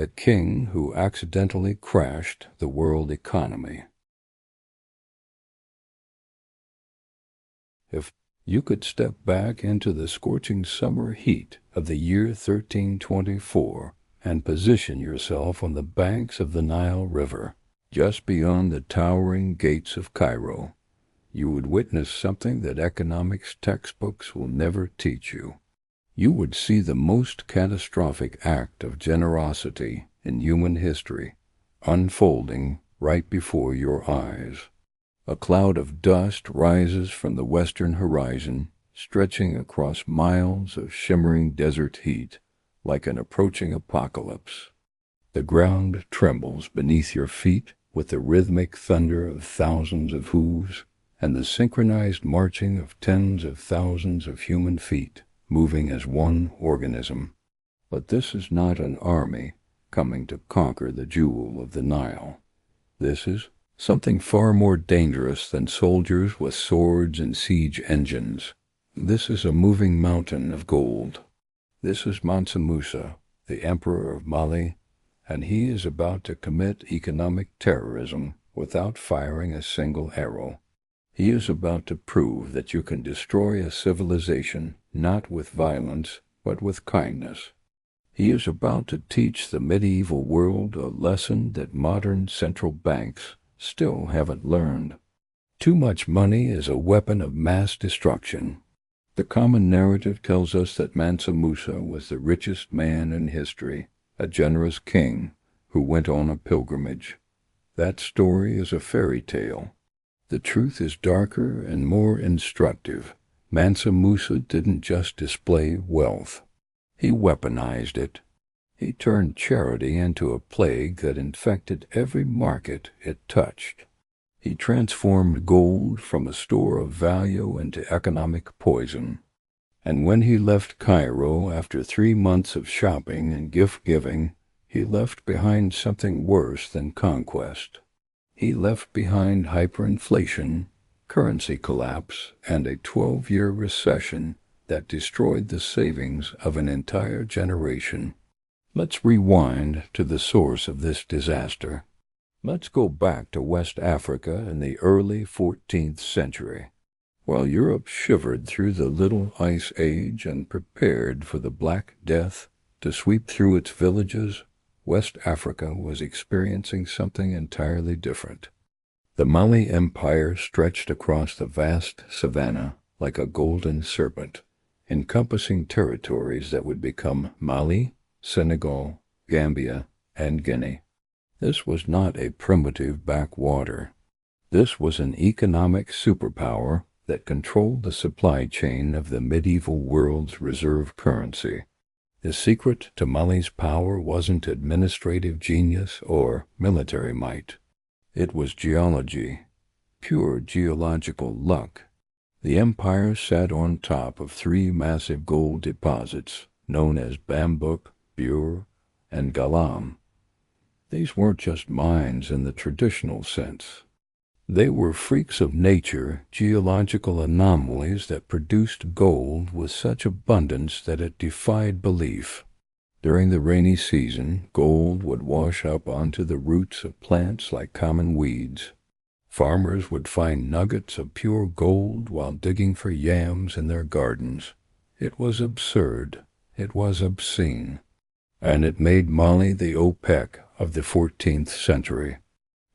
a king who accidentally crashed the world economy. If you could step back into the scorching summer heat of the year 1324 and position yourself on the banks of the Nile River, just beyond the towering gates of Cairo, you would witness something that economics textbooks will never teach you. You would see the most catastrophic act of generosity in human history unfolding right before your eyes. A cloud of dust rises from the western horizon, stretching across miles of shimmering desert heat like an approaching apocalypse. The ground trembles beneath your feet with the rhythmic thunder of thousands of hooves and the synchronized marching of tens of thousands of human feet moving as one organism. But this is not an army coming to conquer the jewel of the Nile. This is something far more dangerous than soldiers with swords and siege engines. This is a moving mountain of gold. This is Mansa Musa, the Emperor of Mali, and he is about to commit economic terrorism without firing a single arrow. He is about to prove that you can destroy a civilization not with violence, but with kindness. He is about to teach the medieval world a lesson that modern central banks still haven't learned. Too much money is a weapon of mass destruction. The common narrative tells us that Mansa Musa was the richest man in history, a generous king who went on a pilgrimage. That story is a fairy tale. The truth is darker and more instructive. Mansa Musa didn't just display wealth. He weaponized it. He turned charity into a plague that infected every market it touched. He transformed gold from a store of value into economic poison. And when he left Cairo after 3 months of shopping and gift-giving, he left behind something worse than conquest. He left behind hyperinflation, currency collapse, and a 12-year recession that destroyed the savings of an entire generation. Let's rewind to the source of this disaster. Let's go back to West Africa in the early 14th century. While Europe shivered through the Little Ice Age and prepared for the Black Death to sweep through its villages, West Africa was experiencing something entirely different. The Mali Empire stretched across the vast savanna like a golden serpent, encompassing territories that would become Mali, Senegal, Gambia, and Guinea. This was not a primitive backwater. This was an economic superpower that controlled the supply chain of the medieval world's reserve currency. The secret to Mali's power wasn't administrative genius or military might. It was geology, pure geological luck. The empire sat on top of 3 massive gold deposits known as Bambouk, Bur, and Galam. These weren't just mines in the traditional sense. They were freaks of nature, geological anomalies that produced gold with such abundance that it defied belief. During the rainy season, gold would wash up onto the roots of plants like common weeds. Farmers would find nuggets of pure gold while digging for yams in their gardens. It was absurd. It was obscene. And it made Mali the OPEC of the 14th century.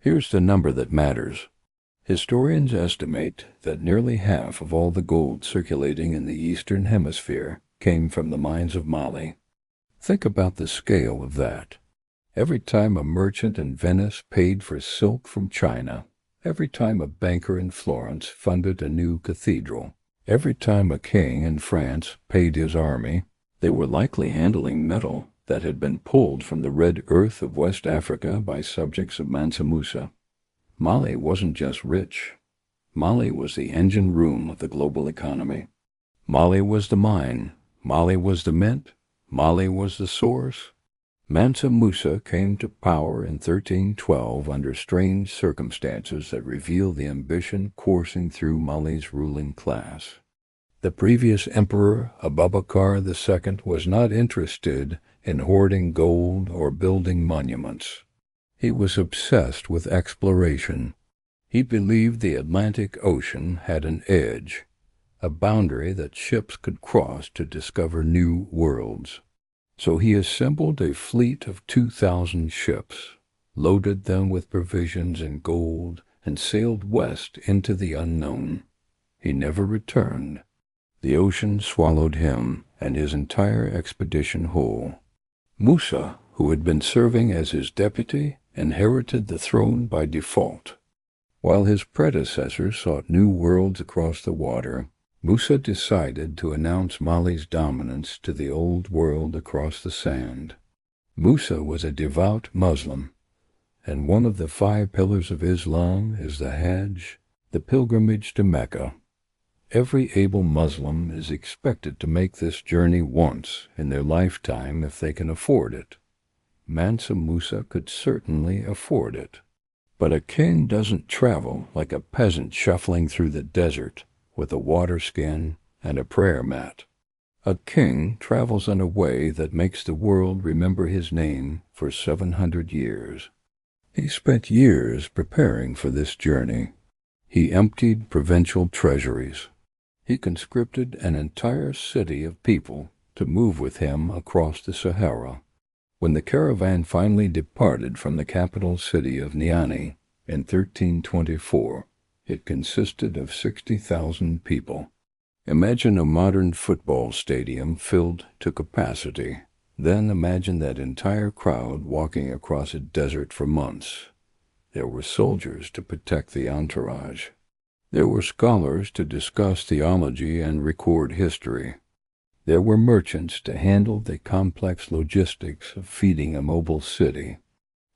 Here's the number that matters. Historians estimate that nearly half of all the gold circulating in the Eastern Hemisphere came from the mines of Mali. Think about the scale of that. Every time a merchant in Venice paid for silk from China, every time a banker in Florence funded a new cathedral, every time a king in France paid his army, they were likely handling metal that had been pulled from the red earth of West Africa by subjects of Mansa Musa. Mali wasn't just rich. Mali was the engine room of the global economy. Mali was the mine. Mali was the mint. Mali was the source. Mansa Musa came to power in 1312 under strange circumstances that reveal the ambition coursing through Mali's ruling class. The previous emperor, Abubakar II, was not interested in hoarding gold or building monuments. He was obsessed with exploration. He believed the Atlantic Ocean had an edge, a boundary that ships could cross to discover new worlds. So he assembled a fleet of 2,000 ships, loaded them with provisions and gold, and sailed west into the unknown. He never returned. The ocean swallowed him and his entire expedition whole. Musa, who had been serving as his deputy, inherited the throne by default. While his predecessors sought new worlds across the water, Musa decided to announce Mali's dominance to the old world across the sand. Musa was a devout Muslim, and one of the 5 pillars of Islam is the Hajj, the pilgrimage to Mecca. Every able Muslim is expected to make this journey once in their lifetime if they can afford it. Mansa Musa could certainly afford it. But a king doesn't travel like a peasant shuffling through the desert with a water skin and a prayer mat. A king travels in a way that makes the world remember his name for 700 years. He spent years preparing for this journey. He emptied provincial treasuries. He conscripted an entire city of people to move with him across the Sahara. When the caravan finally departed from the capital city of Niani in 1324, it consisted of 60,000 people. Imagine a modern football stadium filled to capacity. Then imagine that entire crowd walking across a desert for months. There were soldiers to protect the entourage. There were scholars to discuss theology and record history. There were merchants to handle the complex logistics of feeding a mobile city.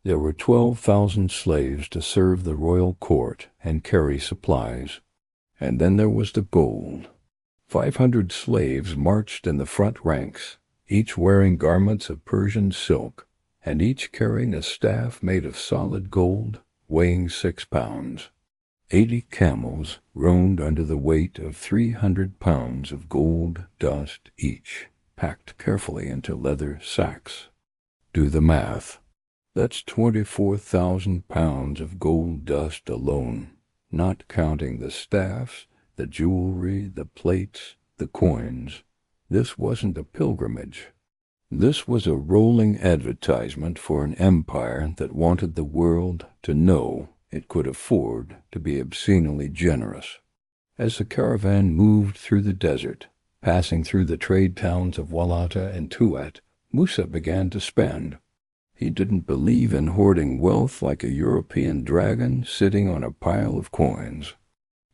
There were 12,000 slaves to serve the royal court and carry supplies. And then there was the gold. 500 slaves marched in the front ranks, each wearing garments of Persian silk, and each carrying a staff made of solid gold, weighing 6 pounds. 80 camels roamed under the weight of 300 pounds of gold dust each, packed carefully into leather sacks. Do the math. That's 24,000 pounds of gold dust alone, not counting the staffs, the jewelry, the plates, the coins. This wasn't a pilgrimage. This was a rolling advertisement for an empire that wanted the world to know it could afford to be obscenely generous. As the caravan moved through the desert, passing through the trade towns of Walata and Tuat, Musa began to spend. He didn't believe in hoarding wealth like a European dragon sitting on a pile of coins.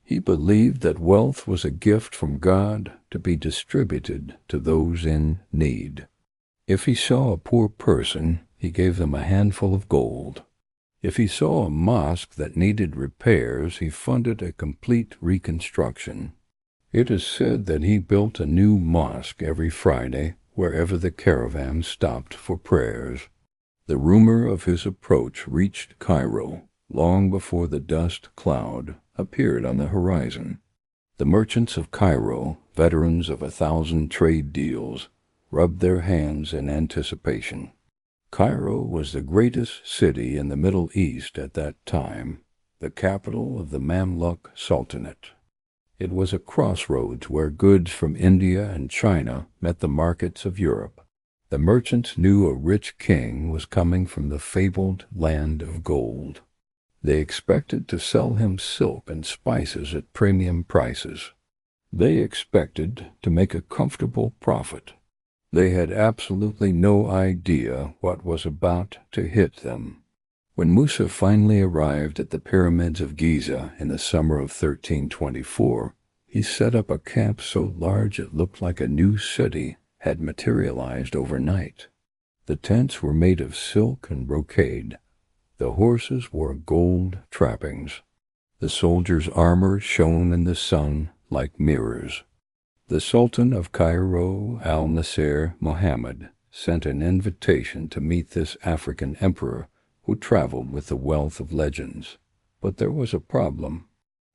He believed that wealth was a gift from God to be distributed to those in need. If he saw a poor person, he gave them a handful of gold. If he saw a mosque that needed repairs, he funded a complete reconstruction. It is said that he built a new mosque every Friday wherever the caravan stopped for prayers. The rumor of his approach reached Cairo long before the dust cloud appeared on the horizon. The merchants of Cairo, veterans of 1,000 trade deals, rubbed their hands in anticipation. Cairo was the greatest city in the Middle East at that time, the capital of the Mamluk Sultanate. It was a crossroads where goods from India and China met the markets of Europe. The merchants knew a rich king was coming from the fabled land of gold. They expected to sell him silk and spices at premium prices. They expected to make a comfortable profit. They had absolutely no idea what was about to hit them. When Musa finally arrived at the pyramids of Giza in the summer of 1324, he set up a camp so large it looked like a new city had materialized overnight. The tents were made of silk and brocade. The horses wore gold trappings. The soldiers' armor shone in the sun like mirrors. The Sultan of Cairo, al-Nasir Muhammad, sent an invitation to meet this African emperor who traveled with the wealth of legends. But there was a problem.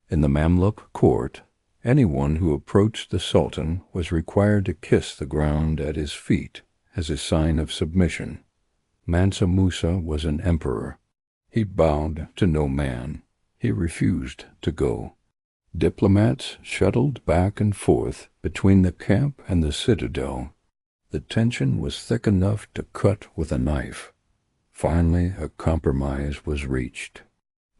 In the Mamluk court, anyone who approached the Sultan was required to kiss the ground at his feet as a sign of submission. Mansa Musa was an emperor. He bowed to no man. He refused to go. Diplomats shuttled back and forth between the camp and the citadel. The tension was thick enough to cut with a knife. Finally, a compromise was reached.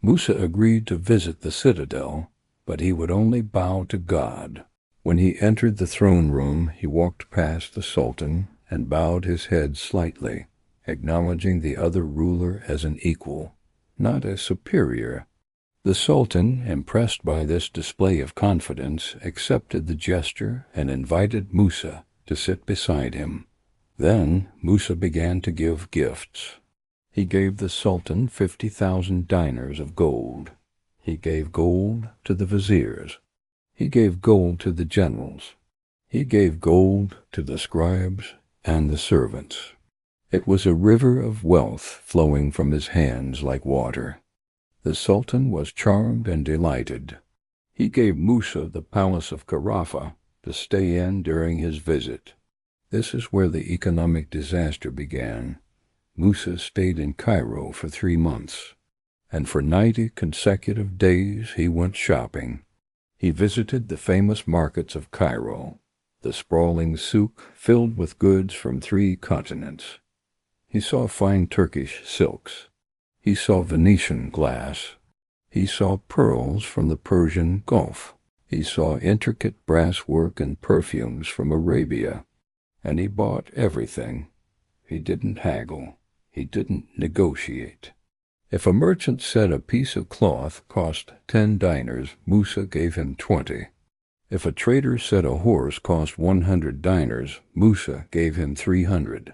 Musa agreed to visit the citadel, but he would only bow to God. When he entered the throne room, he walked past the Sultan and bowed his head slightly, acknowledging the other ruler as an equal, not a superior. The Sultan, impressed by this display of confidence, accepted the gesture and invited Musa to sit beside him. Then Musa began to give gifts. He gave the Sultan 50,000 dinars of gold. He gave gold to the viziers. He gave gold to the generals. He gave gold to the scribes and the servants. It was a river of wealth flowing from his hands like water. The Sultan was charmed and delighted. He gave Musa the palace of Carafa to stay in during his visit. This is where the economic disaster began. Musa stayed in Cairo for 3 months, and for 90 consecutive days he went shopping. He visited the famous markets of Cairo, the sprawling souk filled with goods from 3 continents. He saw fine Turkish silks. He saw Venetian glass. He saw pearls from the Persian Gulf. He saw intricate brass work and perfumes from Arabia. And he bought everything. He didn't haggle. He didn't negotiate. If a merchant said a piece of cloth cost 10 dinars, Musa gave him 20. If a trader said a horse cost 100 dinars, Musa gave him 300.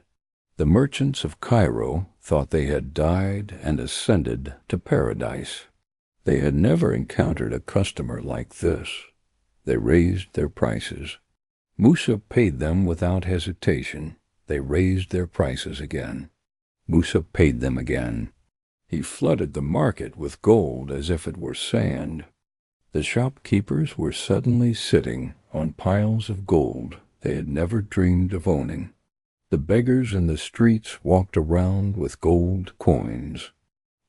The merchants of Cairo thought they had died and ascended to paradise. They had never encountered a customer like this. They raised their prices. Musa paid them without hesitation. They raised their prices again. Musa paid them again. He flooded the market with gold as if it were sand. The shopkeepers were suddenly sitting on piles of gold they had never dreamed of owning. The beggars in the streets walked around with gold coins.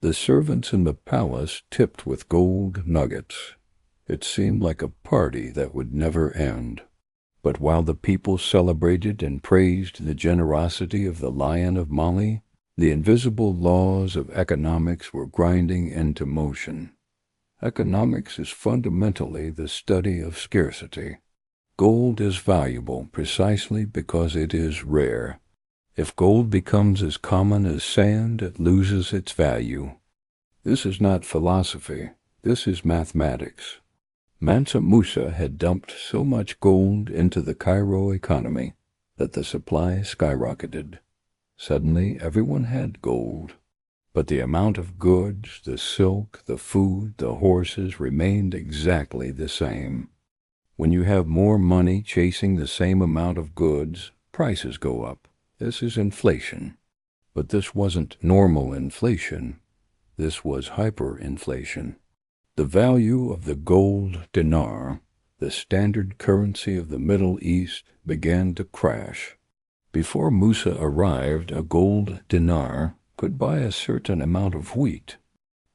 The servants in the palace tipped with gold nuggets. It seemed like a party that would never end. But while the people celebrated and praised the generosity of the Lion of Mali, the invisible laws of economics were grinding into motion. Economics is fundamentally the study of scarcity. Gold is valuable precisely because it is rare. If gold becomes as common as sand, it loses its value. This is not philosophy. This is mathematics. Mansa Musa had dumped so much gold into the Cairo economy that the supply skyrocketed. Suddenly, everyone had gold. But the amount of goods, the silk, the food, the horses remained exactly the same. When you have more money chasing the same amount of goods, prices go up. This is inflation. But this wasn't normal inflation. This was hyperinflation. The value of the gold dinar, the standard currency of the Middle East, began to crash. Before Musa arrived, a gold dinar could buy a certain amount of wheat.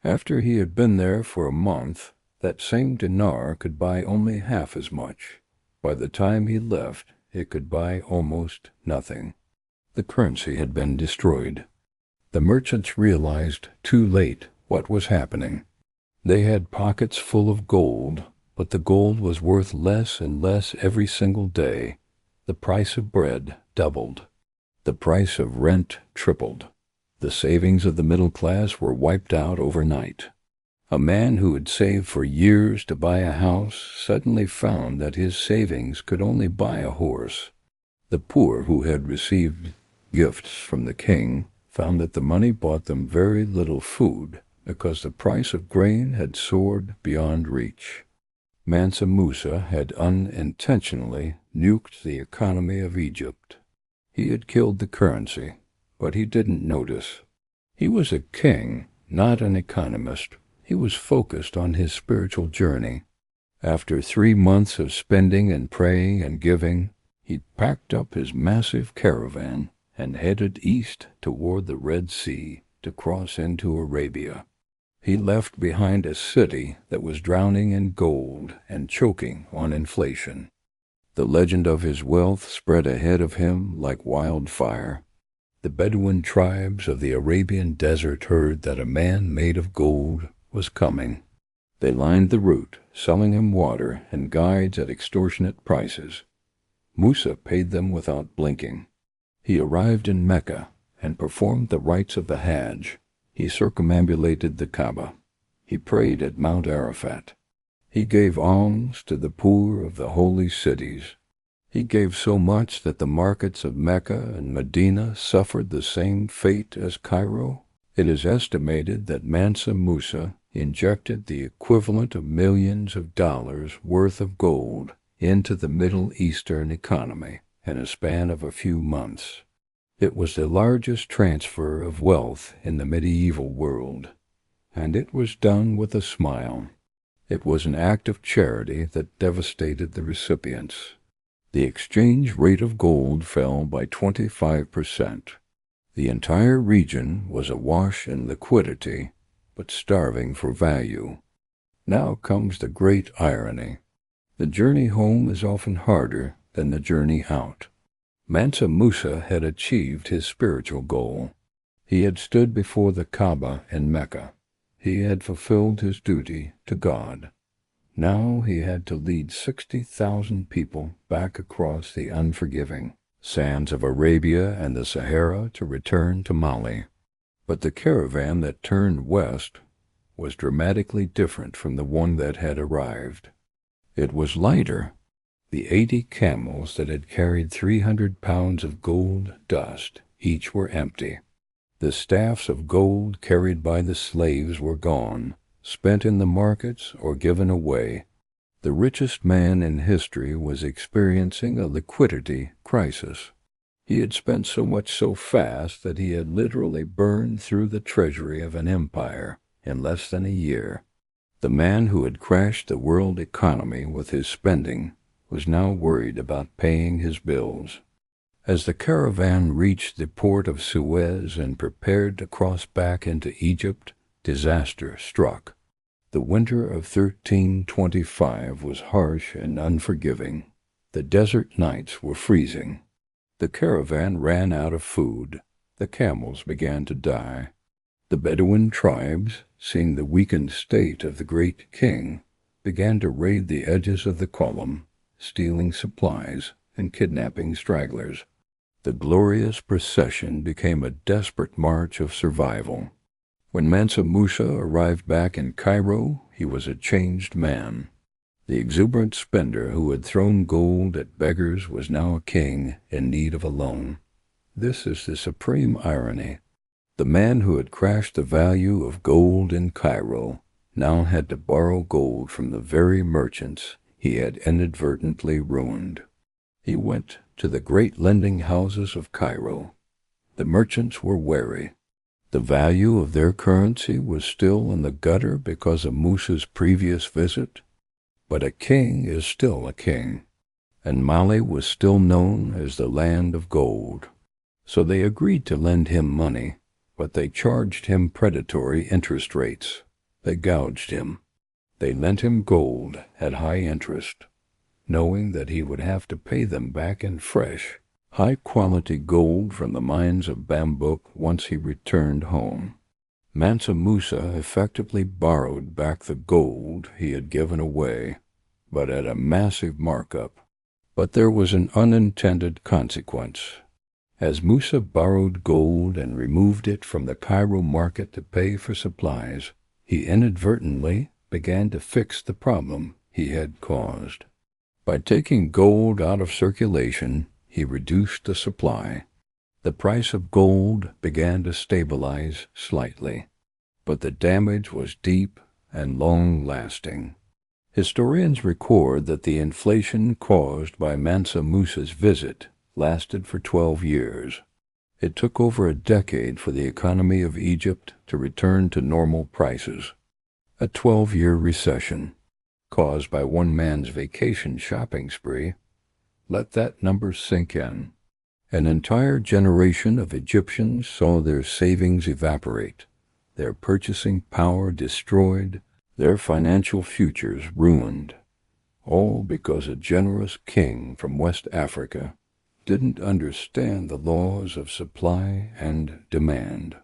After he had been there for a month, that same dinar could buy only half as much. By the time he left, it could buy almost nothing. The currency had been destroyed. The merchants realized too late what was happening. They had pockets full of gold, but the gold was worth less and less every single day. The price of bread doubled. The price of rent tripled. The savings of the middle class were wiped out overnight. A man who had saved for years to buy a house suddenly found that his savings could only buy a horse. The poor who had received gifts from the king found that the money bought them very little food because the price of grain had soared beyond reach. Mansa Musa had unintentionally nuked the economy of Egypt. He had killed the currency, but he didn't notice. He was a king, not an economist. He was focused on his spiritual journey. After 3 months of spending and praying and giving, he packed up his massive caravan and headed east toward the Red Sea to cross into Arabia. He left behind a city that was drowning in gold and choking on inflation. The legend of his wealth spread ahead of him like wildfire. The Bedouin tribes of the Arabian desert heard that a man made of gold was coming. They lined the route, selling him water and guides at extortionate prices. Musa paid them without blinking. He arrived in Mecca and performed the rites of the Hajj. He circumambulated the Kaaba. He prayed at Mount Arafat. He gave alms to the poor of the holy cities. He gave so much that the markets of Mecca and Medina suffered the same fate as Cairo. It is estimated that Mansa Musa injected the equivalent of millions of dollars worth of gold into the Middle Eastern economy in a span of a few months. It was the largest transfer of wealth in the medieval world, and it was done with a smile. It was an act of charity that devastated the recipients. The exchange rate of gold fell by 25%. The entire region was awash in liquidity, but starving for value. Now comes the great irony. The journey home is often harder than the journey out. Mansa Musa had achieved his spiritual goal. He had stood before the Kaaba in Mecca. He had fulfilled his duty to God. Now he had to lead 60,000 people back across the unforgiving sands of Arabia and the Sahara to return to Mali. But the caravan that turned west was dramatically different from the one that had arrived. It was lighter. The 80 camels that had carried 300 pounds of gold dust each were empty. The staffs of gold carried by the slaves were gone, spent in the markets or given away. The richest man in history was experiencing a liquidity crisis. He had spent so much so fast that he had literally burned through the treasury of an empire in less than a year. The man who had crashed the world economy with his spending was now worried about paying his bills. As the caravan reached the port of Suez and prepared to cross back into Egypt, disaster struck. The winter of 1325 was harsh and unforgiving. The desert nights were freezing. The caravan ran out of food. The camels began to die. The Bedouin tribes, seeing the weakened state of the great king, began to raid the edges of the column, stealing supplies and kidnapping stragglers. The glorious procession became a desperate march of survival. When Mansa Musa arrived back in Cairo, he was a changed man. The exuberant spender who had thrown gold at beggars was now a king in need of a loan. This is the supreme irony. The man who had crashed the value of gold in Cairo now had to borrow gold from the very merchants he had inadvertently ruined. He went to the great lending houses of Cairo. The merchants were wary. The value of their currency was still in the gutter because of Musa's previous visit. But a king is still a king, and Mali was still known as the land of gold. So they agreed to lend him money, but they charged him predatory interest rates. They gouged him. They lent him gold at high interest, knowing that he would have to pay them back in fresh, high-quality gold from the mines of Bambouk once he returned home. Mansa Musa effectively borrowed back the gold he had given away, but at a massive markup. But there was an unintended consequence. As Musa borrowed gold and removed it from the Cairo market to pay for supplies, he inadvertently began to fix the problem he had caused. By taking gold out of circulation, he reduced the supply. The price of gold began to stabilize slightly, but the damage was deep and long-lasting. Historians record that the inflation caused by Mansa Musa's visit lasted for 12 years. It took over a decade for the economy of Egypt to return to normal prices. A 12-year recession, caused by one man's vacation shopping spree. Let that number sink in. An entire generation of Egyptians saw their savings evaporate, their purchasing power destroyed, their financial futures ruined, all because a generous king from West Africa didn't understand the laws of supply and demand.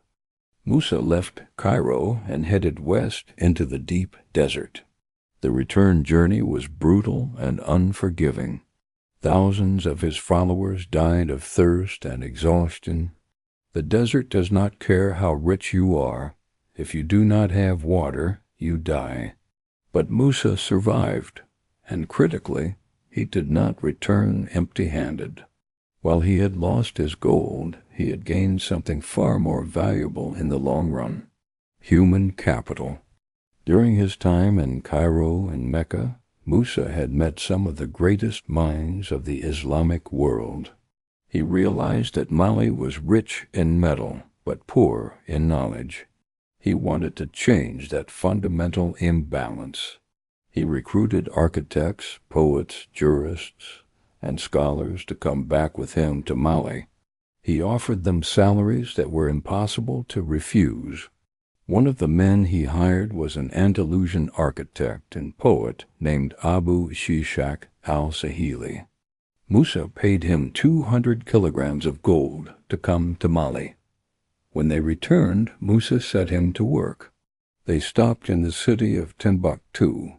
Musa left Cairo and headed west into the deep desert. The return journey was brutal and unforgiving. Thousands of his followers died of thirst and exhaustion. The desert does not care how rich you are. If you do not have water, you die. But Musa survived, and critically, he did not return empty-handed. While he had lost his gold, he had gained something far more valuable in the long run: human capital. During his time in Cairo and Mecca, Musa had met some of the greatest minds of the Islamic world. He realized that Mali was rich in metal, but poor in knowledge. He wanted to change that fundamental imbalance. He recruited architects, poets, jurists, and scholars to come back with him to Mali. He offered them salaries that were impossible to refuse. One of the men he hired was an Andalusian architect and poet named Abu Shishak al-Sahili. Musa paid him 200 kilograms of gold to come to Mali. When they returned, Musa set him to work. They stopped in the city of Timbuktu.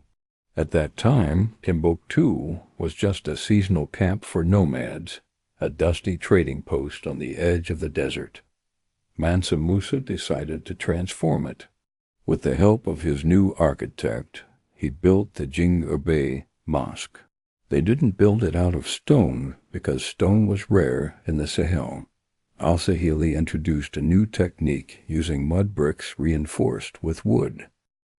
At that time, Timbuktu was just a seasonal camp for nomads, a dusty trading post on the edge of the desert. Mansa Musa decided to transform it. With the help of his new architect, he built the Djinguerbet Mosque. They didn't build it out of stone because stone was rare in the Sahel. Al-Sahili introduced a new technique using mud bricks reinforced with wood.